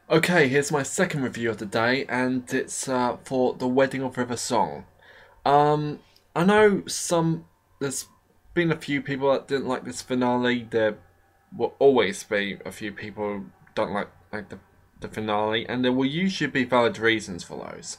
Okay, here's my second review of the day, and it's for The Wedding of River Song. Um, I know there's been a few people that didn't like this finale. There will always be a few people who don't like the finale, and there will usually be valid reasons for those.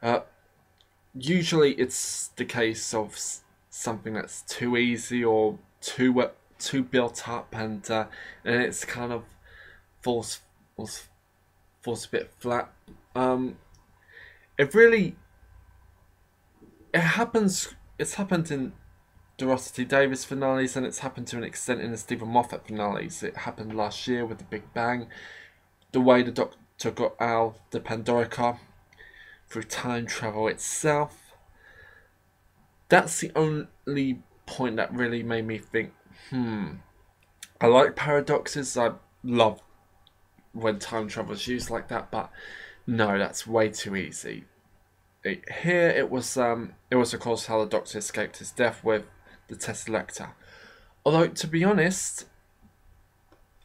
Uh, Usually it's the case of something that's too easy or too built up, and it's kind of falls falls falls a bit flat. Um, it really it happens. It's happened in Dorothy Davis finales, and it's happened to an extent in the Stephen Moffat finales. It happened last year with The Big Bang. The way the Doctor got out the Pandorica through time travel itself. That's the only point that really made me think, I like paradoxes. I love when time travel is used like that, but no, that's way too easy. Here it was of course how the Doctor escaped his death with the Tesselecta. Although to be honest,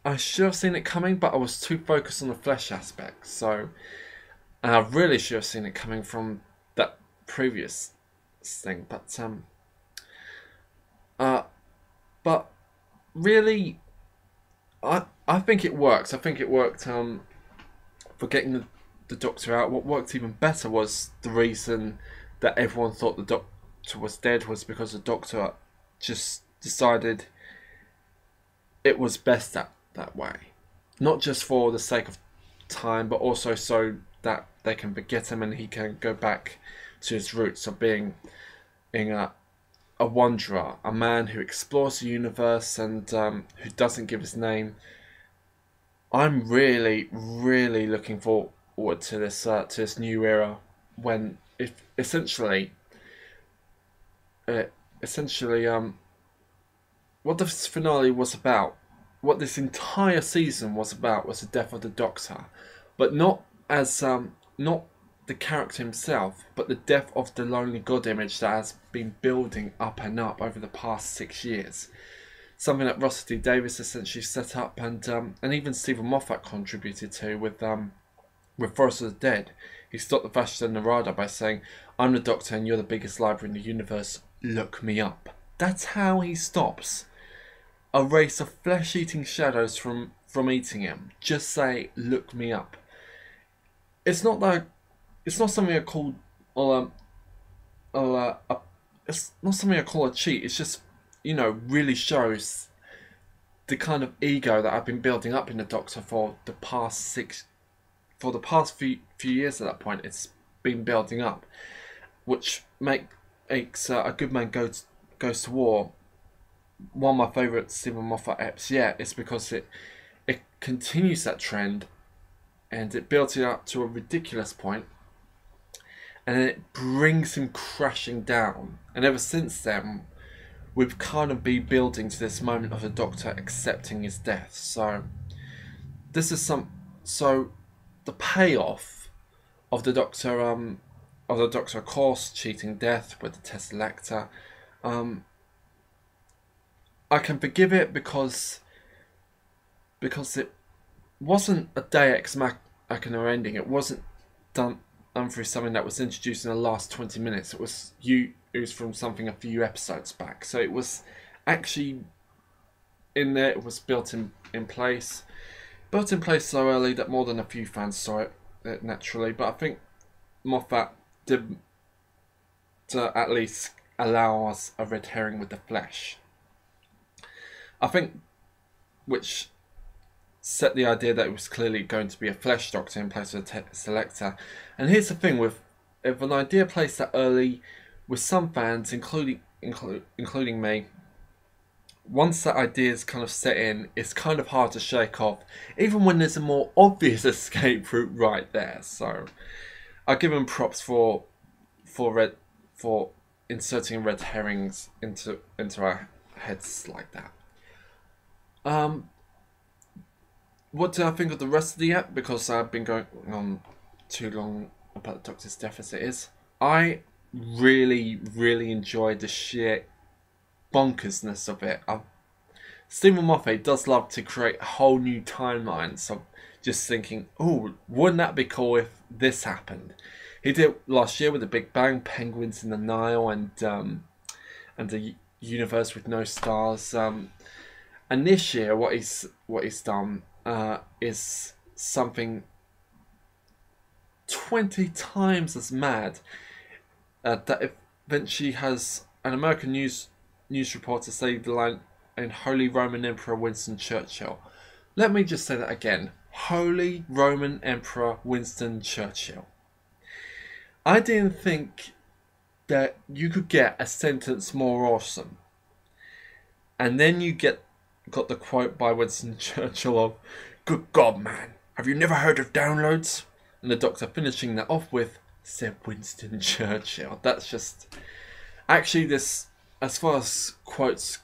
I should have seen it coming, but I was too focused on the flesh aspect. So, and I really should have seen it coming from that previous thing. Uh, but really, I think it works. I think it worked. For getting the Doctor out. What worked even better was the reason that everyone thought the Doctor was dead was because the Doctor just decided it was best that way. Not just for the sake of time, but also so that they can forget him and he can go back to his roots of being a wanderer, a man who explores the universe and who doesn't give his name. I'm really, really looking forward to this new era when if uh, essentially what this finale was about, what this entire season was about, was the death of the Doctor, but not the character himself, but the death of the lonely god image that has been building up and up over the past 6 years. Something that Russell T Davies essentially set up, and even Stephen Moffat contributed to with Forest of the Dead. He stopped the Vashta Narada by saying, "I'm the Doctor, and you're the biggest library in the universe. Look me up." That's how he stops a race of flesh-eating shadows from eating him. Just say, "Look me up." It's not like it's not something I call or it's not something I call a cheat. It's just really shows the kind of ego that I've been building up in the Doctor for the past few years. At that point, it's been building up, which makes A Good Man Goes to War one of my favourite Stephen Moffat eps yet. It's because it continues that trend and it builds it up to a ridiculous point, and then it brings him crashing down. And ever since then, we've kind of been building to this moment of the Doctor accepting his death. This is some so the payoff of the Doctor of course cheating death with the Tesselecta. I can forgive it because it wasn't a Deus Machina ending. It wasn't done through something that was introduced in the last 20 minutes. It was from something a few episodes back. So it was actually in there. It was in place. Built in place so early that more than a few fans saw it naturally. But I think Moffat did to at least allow us a red herring with the flesh. I think which set the idea that it was clearly going to be a flesh Doctor in place of a Selector. And here's the thing with if an idea placed that early with some fans, including me, once that idea is kind of set in, it's kind of hard to shake off, even when there's a more obvious escape route right there. So I give him props for inserting red herrings into our heads like that. What do I think of the rest of the app? Because I've been going on too long about the Doctor's death as it is. I really, really enjoyed the sheer bonkersness of it. Stephen Moffat does love to create whole new timelines. So just thinking, oh, wouldn't that be cool if this happened? He did last year with The Big Bang, Penguins in the Nile, and a universe with no stars. And this year, what he's done is something 20 times as mad. That eventually has an American news reporter say the line in Holy Roman Emperor Winston Churchill. Let me just say that again. Holy Roman Emperor Winston Churchill. I didn't think that you could get a sentence more awesome. And then you got the quote by Winston Churchill of, "Good God, man, have you never heard of downloads?" And the Doctor finishing that off with, "Said Winston Churchill." That's just... Actually, this, as far as quotes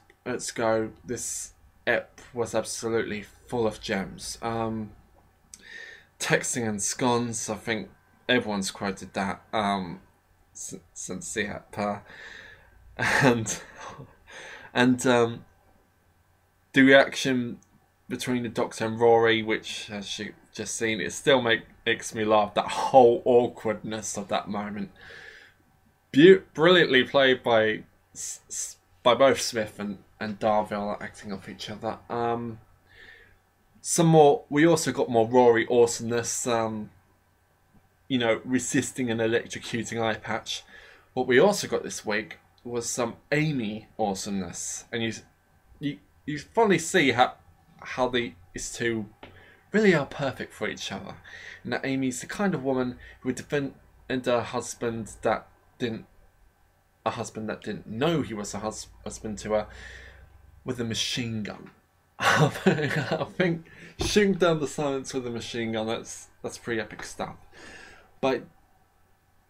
go, this ep was absolutely full of gems. Texting and scones, I think everyone's quoted that since the ep. And the reaction between the Doctor and Rory, which, as you just seen, it still makes me laugh. That whole awkwardness of that moment, brilliantly played by both Smith and Darvill acting off each other. Some more. We also got more Rory awesomeness. Resisting and electrocuting eye patch. What we also got this week was some Amy awesomeness, and you finally see how these two really are perfect for each other. And that Amy's the kind of woman who would defend a husband that didn't know he was a husband to her with a machine gun. I think shooting down the silence with a machine gun, that's pretty epic stuff. But it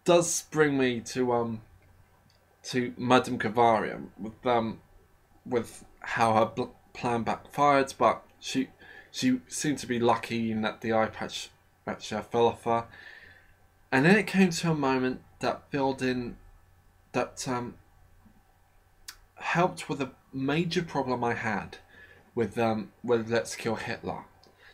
does bring me to Madame Kavarian with how her plan backfired, but she seemed to be lucky in that the eye patch fell off her. And then it came to a moment that filled in, that helped with a major problem I had with Let's Kill Hitler.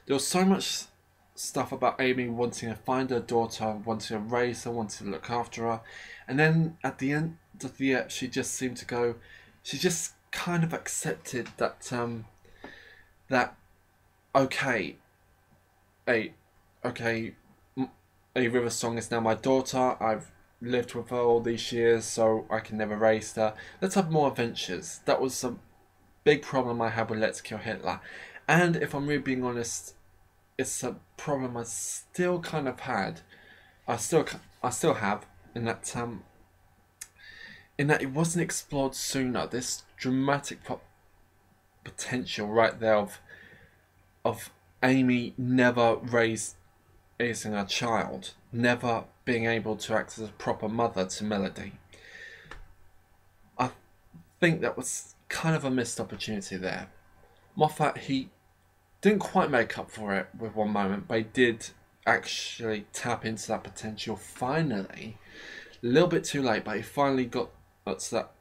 There was so much stuff about Amy wanting to find her daughter, wanting to raise her, wanting to look after her, and then at the end of the ep, she just seemed to go. She just kind of accepted that okay, a River Song is now my daughter. I've lived with her all these years, so I can never raise her. Let's have more adventures. That was a big problem I had with Let's Kill Hitler, and if I'm really being honest, it's a problem I still kind of had. I still have, in that it wasn't explored sooner. This dramatic potential right there of Amy never raising a child, never being able to act as a proper mother to Melody. I think that was kind of a missed opportunity there. Moffat, he didn't quite make up for it with one moment, but he did actually tap into that potential finally. A little bit too late, but he finally got to that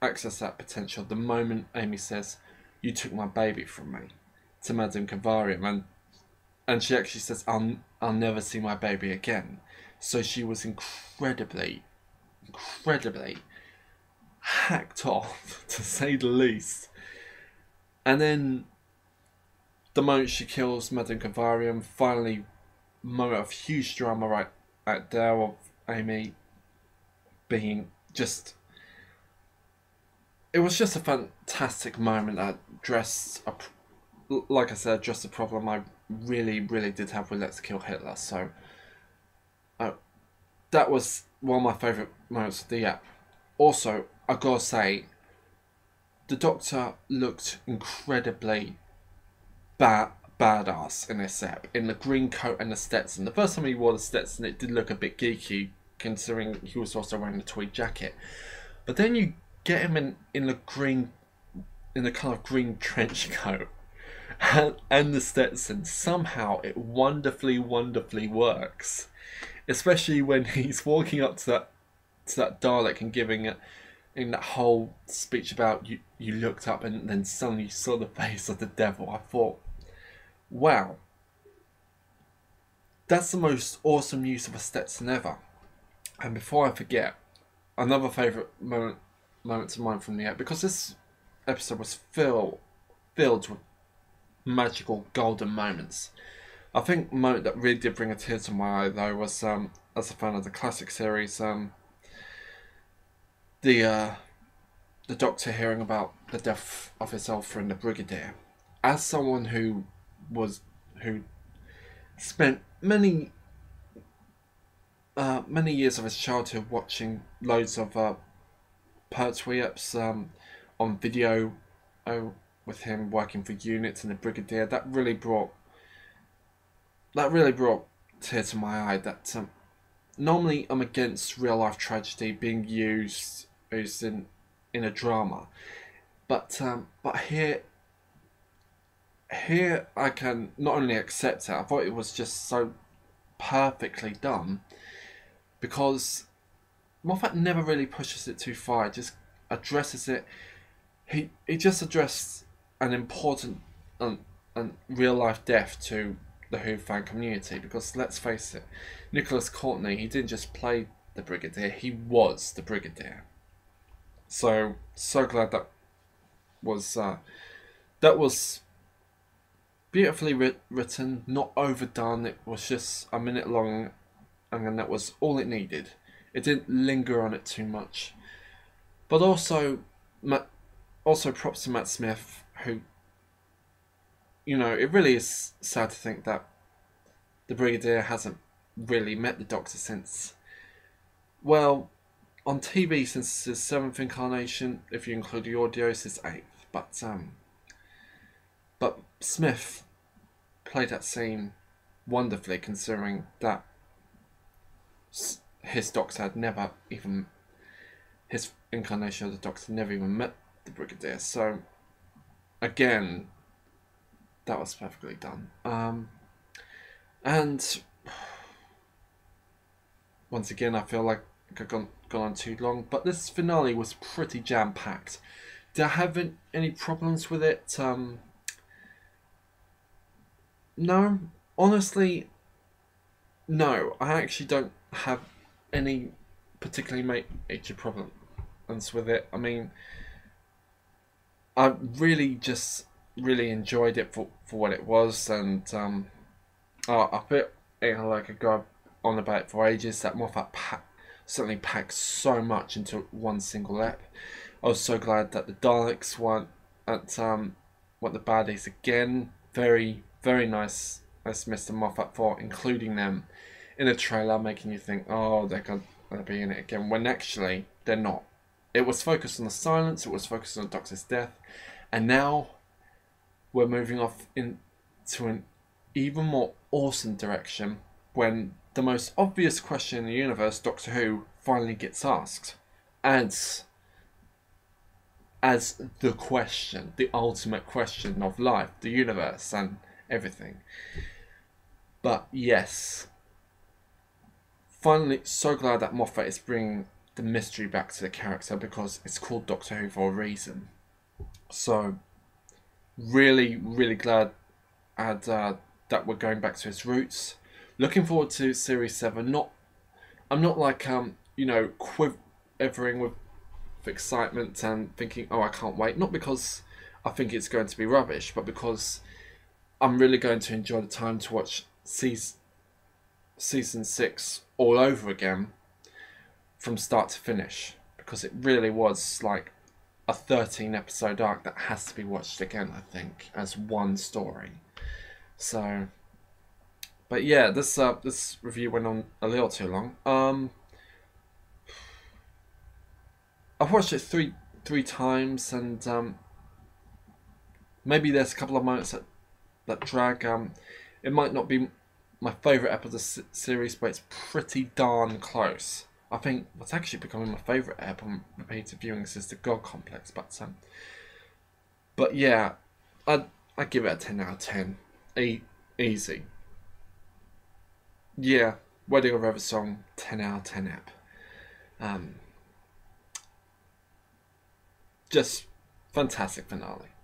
access that potential the moment Amy says, "You took my baby from me," to Madame Kavarian, and she actually says, I'll never see my baby again. So she was incredibly hacked off, to say the least. And then the moment she kills Madame Kavarian, finally, moment of huge drama right there of Amy being just... It was just a fantastic moment that addressed, like I said, addressed a problem I really did have with Let's Kill Hitler. So that was one of my favourite moments of the app. Also, I gotta say, the Doctor looked incredibly badass in this app, in the green coat and the Stetson. The first time he wore the Stetson, it did look a bit geeky, considering he was also wearing the tweed jacket. But then you get him in the green, in the kind of green trench coat and the Stetson. Somehow it wonderfully works, especially when he's walking up to that Dalek and giving it in that whole speech about you looked up and then suddenly you saw the face of the devil. I thought, wow, that's the most awesome use of a Stetson ever. And before I forget, another favourite moments of mine from the app, because this episode was filled with magical golden moments. I think the moment that really did bring a tear to my eye though was as a fan of the classic series, the Doctor hearing about the death of his old friend the Brigadier. As someone who spent many years of his childhood watching loads of Pertwee eps on video with him working for units and the Brigadier, that really brought tear to my eye. That normally I'm against real life tragedy being used in a drama, but here I can not only accept it, I thought it was just so perfectly done, because Moffat never really pushes it too far. It just addresses it. He just addressed an important and real life death to the Who fan community, because let's face it, Nicholas Courtney, he didn't just play the Brigadier, he was the Brigadier. So glad that was beautifully written, not overdone. It was just a minute long, and then that was all it needed. It didn't linger on it too much. But also props to Matt Smith, who, you know, it really is sad to think that the Brigadier hasn't really met the Doctor since, well, on TV since his 7th incarnation, if you include the audios, his 8th. But Smith played that scene wonderfully, considering that his Doctor had never even, his incarnation of the Doctor never even met the Brigadier. So again, that was perfectly done. And once again, I feel like I've gone on too long, but this finale was pretty jam-packed. Did I have any problems with it? No, honestly, no. I actually don't have any particularly major problems with it. I mean, I really enjoyed it for what it was, and I feel like I go on about it for ages. That Moffat certainly packed so much into one single ep. I was so glad that the Daleks weren't the baddies again. Very, very nice Mr. Moffat for including them in a trailer, making you think, oh, they're going to be in it again, when actually they're not. It was focused on the silence, it was focused on the Doctor's death, and now we're moving off into an even more awesome direction when the most obvious question in the universe, Doctor Who, finally gets asked. As the question, the ultimate question of life, the universe, and everything. But yes, finally, so glad that Moffat is bringing the mystery back to the character, because it's called Doctor Who for a reason. So, really, really glad that we're going back to his roots. Looking forward to Series 7. I'm not like quivering with excitement and thinking, oh, I can't wait. Not because I think it's going to be rubbish, but because I'm really going to enjoy the time to watch season 6 all over again from start to finish, because it really was like a 13 episode arc that has to be watched again, I think, as one story. So, but yeah, this review went on a little too long. I've watched it three times, and maybe there's a couple of moments that drag. It might not be my favourite ep of the series, but it's pretty darn close. I think what's actually becoming my favourite ep on repeated viewings is the God Complex. But yeah, I give it a 10 out of 10. Easy. Yeah, Wedding of Eversong, 10 out of 10 ep. Just fantastic finale.